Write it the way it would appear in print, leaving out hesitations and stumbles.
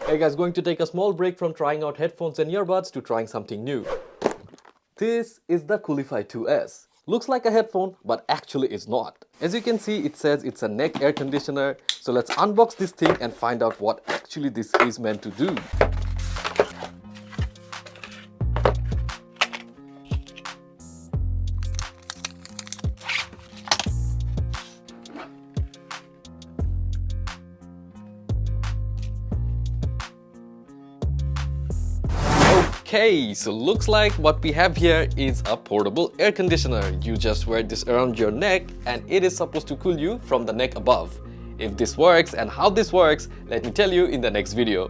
Hey guys, going to take a small break from trying out headphones and earbuds to trying something new. This is the Coolify 2S. Looks like a headphone, but actually is not. As you can see, it says it's a neck air conditioner. So let's unbox this thing and find out what actually this is meant to do. Okay, so looks like what we have here is a portable air conditioner. You just wear this around your neck and it is supposed to cool you from the neck above. If this works and how this works, let me tell you in the next video.